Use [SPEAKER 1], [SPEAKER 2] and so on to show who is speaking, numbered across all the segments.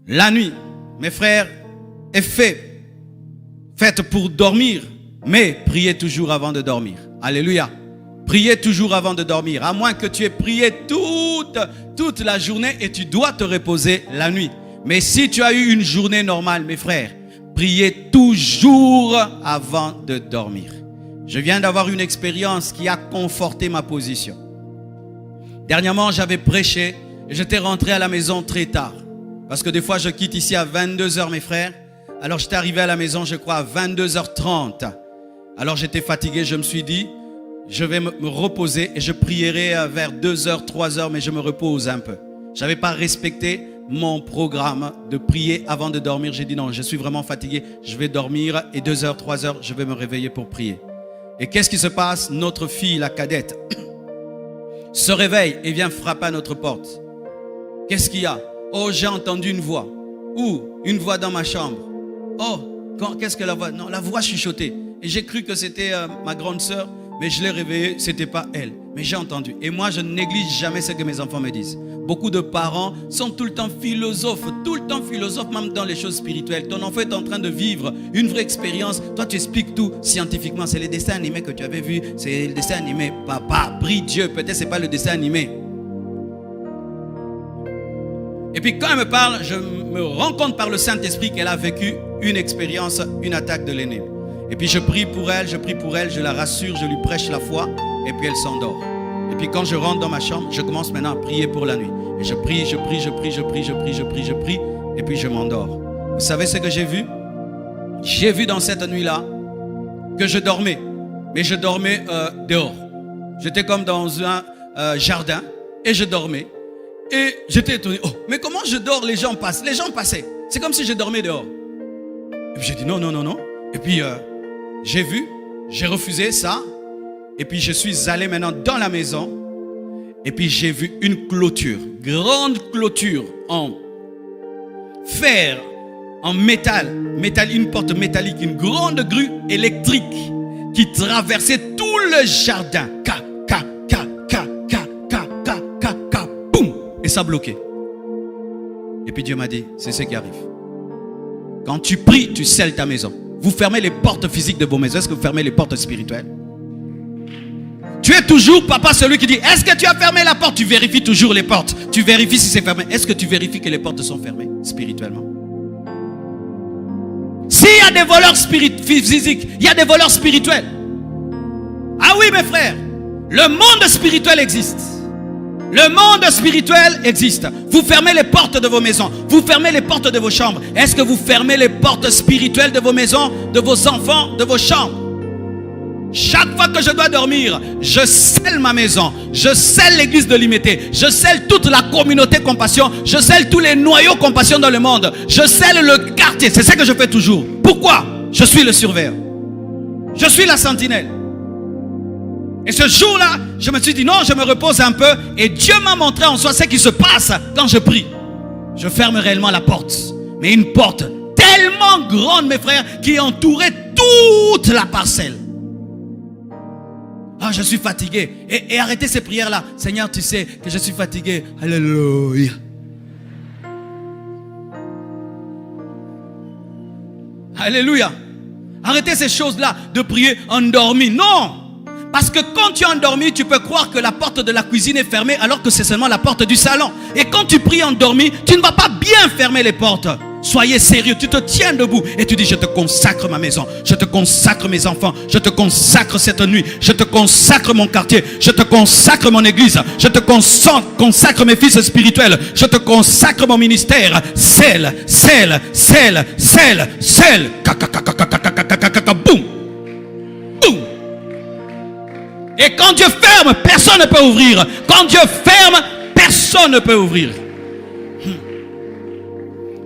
[SPEAKER 1] La nuit, mes frères, est faite pour dormir, mais priez toujours avant de dormir. Alléluia. Priez toujours avant de dormir, à moins que tu aies prié toute la journée et tu dois te reposer la nuit. Mais si tu as eu une journée normale, mes frères, priez toujours avant de dormir. Je viens d'avoir une expérience qui a conforté ma position. Dernièrement, j'avais prêché et j'étais rentré à la maison très tard. Parce que des fois, je quitte ici à 22h, mes frères. Alors, j'étais arrivé à la maison, je crois, à 22h30. Alors, j'étais fatigué, je me suis dit, je vais me reposer et je prierai vers 2h, 3h, mais je me repose un peu. Je n'avais pas respecté mon programme de prier avant de dormir. J'ai dit non, je suis vraiment fatigué, je vais dormir et 2h, 3h, je vais me réveiller pour prier. Et qu'est-ce qui se passe? Notre fille, la cadette, se réveille et vient frapper à notre porte. Qu'est-ce qu'il y a? Oh, j'ai entendu une voix. Où? Une voix dans ma chambre. Oh, qu'est-ce que la voix? Non, la voix chuchotée. Et j'ai cru que c'était ma grande sœur, mais je l'ai réveillée, c'était pas elle. Mais j'ai entendu. Et moi, je ne néglige jamais ce que mes enfants me disent. Beaucoup de parents sont tout le temps philosophes, même dans les choses spirituelles. Ton enfant est en train de vivre une vraie expérience. Toi, tu expliques tout scientifiquement. C'est les dessins animés que tu avais vus. C'est le dessin animé. Papa, prie Dieu. Peut-être c'est pas le dessin animé. Et puis quand elle me parle, je me rends compte par le Saint-Esprit qu'elle a vécu une expérience, une attaque de l'ennemi. Et puis je prie pour elle, je la rassure, je lui prêche la foi, et puis elle s'endort. Et puis quand je rentre dans ma chambre, je commence maintenant à prier pour la nuit. Et je prie, et puis je m'endors. Vous savez ce que j'ai vu? J'ai vu dans cette nuit-là que je dormais, mais je dormais dehors. J'étais comme dans un jardin, et je dormais. Et j'étais étonné. Oh, mais comment je dors? Les gens passent. Les gens passaient. C'est comme si je dormais dehors. Et puis j'ai dit non. Et puis j'ai vu, j'ai refusé ça. Et puis je suis allé maintenant dans la maison. Et puis j'ai vu une clôture, grande clôture en fer, en métal, une porte métallique, une grande grue électrique qui traversait tout le jardin. Et ça bloquait. Et puis Dieu m'a dit, c'est ce qui arrive. Quand tu pries, tu scelles ta maison. Vous fermez les portes physiques de vos maisons. Est-ce que vous fermez les portes spirituelles? Tu es toujours, papa, celui qui dit, est-ce que tu as fermé la porte? Tu vérifies toujours les portes. Tu vérifies si c'est fermé. Est-ce que tu vérifies que les portes sont fermées spirituellement? S'il y a des voleurs physiques, il y a des voleurs spirituels. Ah oui, mes frères, le monde spirituel existe. Le monde spirituel existe. Vous fermez les portes de vos maisons. Vous fermez les portes de vos chambres. Est-ce que vous fermez les portes spirituelles de vos maisons, de vos enfants, de vos chambres? Chaque fois que je dois dormir, je scelle ma maison. Je scelle l'église de l'Imité. Je scelle toute la communauté compassion. Je scelle tous les noyaux compassion dans le monde. Je scelle le quartier. C'est ça que je fais toujours. Pourquoi? Je suis le surveillant. Je suis la sentinelle. Et ce jour-là, je me suis dit non, je me repose un peu. Et Dieu m'a montré en soi ce qui se passe quand je prie. Je ferme réellement la porte. Mais une porte tellement grande, mes frères, qui entourait toute la parcelle. Ah, je suis fatigué. Et arrêtez ces prières-là. Seigneur, tu sais que je suis fatigué. Alléluia. Alléluia. Arrêtez ces choses-là de prier endormi. Non. Parce que quand tu es endormi, tu peux croire que la porte de la cuisine est fermée alors que c'est seulement la porte du salon. Et quand tu pries endormi, tu ne vas pas bien fermer les portes. Soyez sérieux, tu te tiens debout et tu dis je te consacre ma maison, je te consacre mes enfants, je te consacre cette nuit, je te consacre mon quartier, je te consacre mon église, je te consacre mes fils spirituels, je te consacre mon ministère. Scelle. Boum. Boum. Et quand Dieu ferme, personne ne peut ouvrir. Quand Dieu ferme, personne ne peut ouvrir.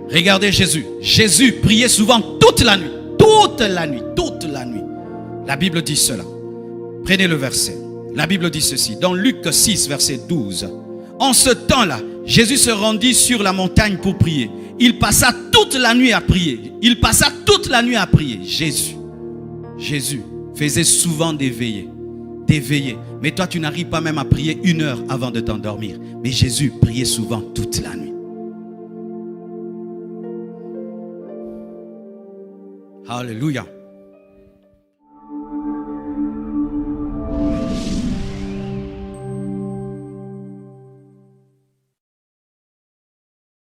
[SPEAKER 1] Regardez Jésus. Jésus priait souvent toute la nuit. Toute la nuit. Toute la nuit. La Bible dit cela. Prenez le verset. La Bible dit ceci. Dans Luc 6, verset 12. En ce temps-là, Jésus se rendit sur la montagne pour prier. Il passa toute la nuit à prier. Il passa toute la nuit à prier. Jésus faisait souvent des veillées. Mais toi, tu n'arrives pas même à prier 1 heure avant de t'endormir. Mais Jésus priait souvent toute la nuit. Alléluia.